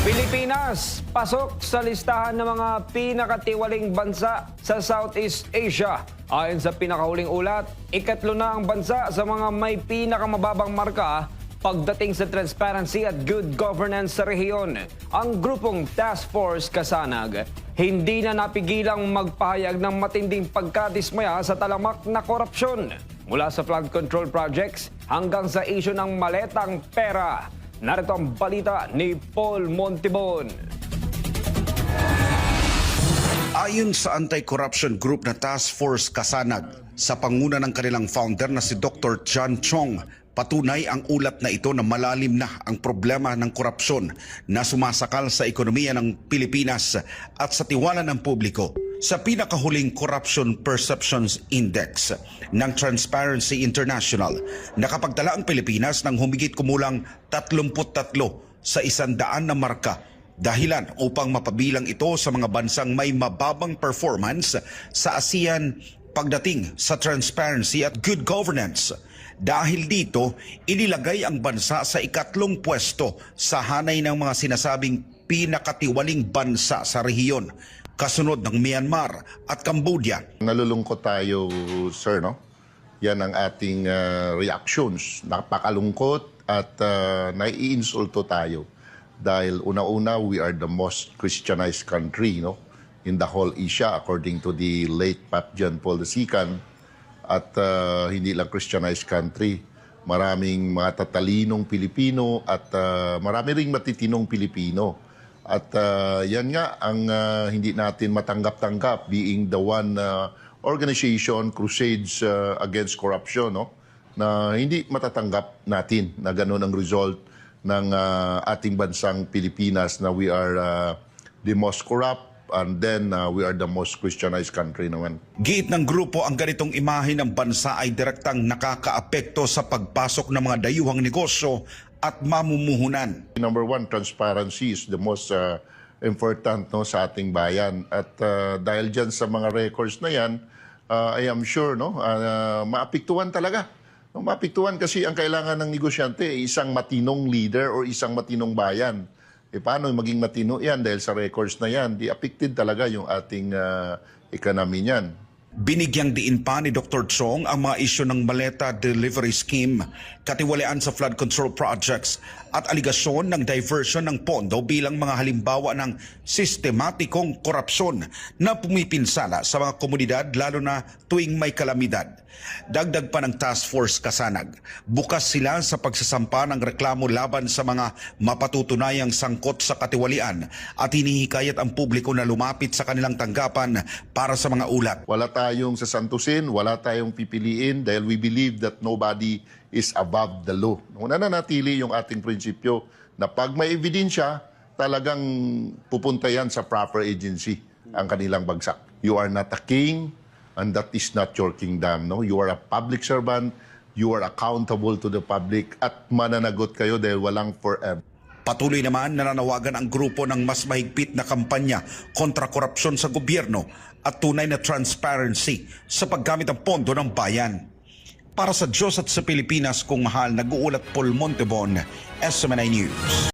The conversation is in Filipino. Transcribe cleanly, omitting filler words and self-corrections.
Pilipinas, pasok sa listahan ng mga pinakatiwaling bansa sa Southeast Asia. Ayon sa pinakahuling ulat, ikatlo na ang bansa sa mga may pinakamababang marka pagdating sa transparency at good governance sa rehiyon. Ang grupong Task Force Kasanag hindi na napigilang magpahayag ng matinding pagkadismaya sa talamak na korupsyon. Mula sa flood control projects hanggang sa issue ng maletang pera. Narito ang balita ni Paul Montibon. Ayon sa anti-corruption group na Task Force Kasanag, sa panguna ng kanilang founder na si Dr. John Chong, patunay ang ulat na ito na malalim na ang problema ng korupsyon na sumasakal sa ekonomiya ng Pilipinas at sa tiwala ng publiko. Sa pinakahuling Corruption Perceptions Index ng Transparency International, nakapagtala ang Pilipinas ng humigit kumulang 33 sa 100 na marka. Dahilan upang mapabilang ito sa mga bansang may mababang performance sa ASEAN pagdating sa transparency at good governance. Dahil dito, inilagay ang bansa sa ikatlong pwesto sa hanay ng mga sinasabing pinakatiwaling bansa sa rehiyon, kasunod ng Myanmar at Cambodia. Nalulungkot tayo, sir, no? Yan ang ating reactions. Napakalungkot at naiinsulto tayo. Dahil una-una, we are the most Christianized country, no? In the whole Asia, according to the late Pope John Paul II. At hindi lang Christianized country. Maraming mga tatalinong Pilipino at marami ring matitinong Pilipino. At yan nga ang hindi natin matanggap-tanggap, being the one organization, Crusades Against Corruption, no? Na hindi matatanggap natin na ganun ang result ng ating bansang Pilipinas na we are the most corrupt and then we are the most Christianized country naman. Giit ng grupo, ang ganitong imahe ng bansa ay direktang nakakaapekto sa pagpasok ng mga dayuhang negosyo at mamumuhunan. Number one, transparency is the most important, no, sa ating bayan. At dahil dyan sa mga records na yan, I am sure, no, maapektuhan talaga. No, maapektuhan kasi ang kailangan ng negosyante ay isang matinong leader or isang matinong bayan. Paano maging matino yan dahil sa records na yan? Di affected talaga yung ating economy niyan. Binigyang diin pa ni Dr. Chong ang mga isyu ng Maleta Delivery Scheme, katiwalian sa flood control projects at aligasyon ng diversion ng pondo bilang mga halimbawa ng sistematikong korupsyon na pumipinsala sa mga komunidad lalo na tuwing may kalamidad. Dagdag pa ng Task Force Kasanag, bukas sila sa pagsasampa ng reklamo laban sa mga mapatutunayang sangkot sa katiwalian at hinihikayat ang publiko na lumapit sa kanilang tanggapan para sa mga ulat. Wala tayong sasantusin, wala tayong pipiliin dahil we believe that nobody is above the law. Nananatili yung ating prinsipyo na pag may ebidensya, talagang pupunta yan sa proper agency ang kanilang bagsak. You are not a king, and that is not your kingdom. No? You are a public servant, you are accountable to the public, at mananagot kayo dahil walang forever. Patuloy naman nananawagan ang grupo ng mas mahigpit na kampanya kontra korupsyon sa gobyerno at tunay na transparency sa paggamit ng pondo ng bayan. Para sa Diyos at sa Pilipinas kung mahal, nag-uulat Paul Montibon, SMNI News.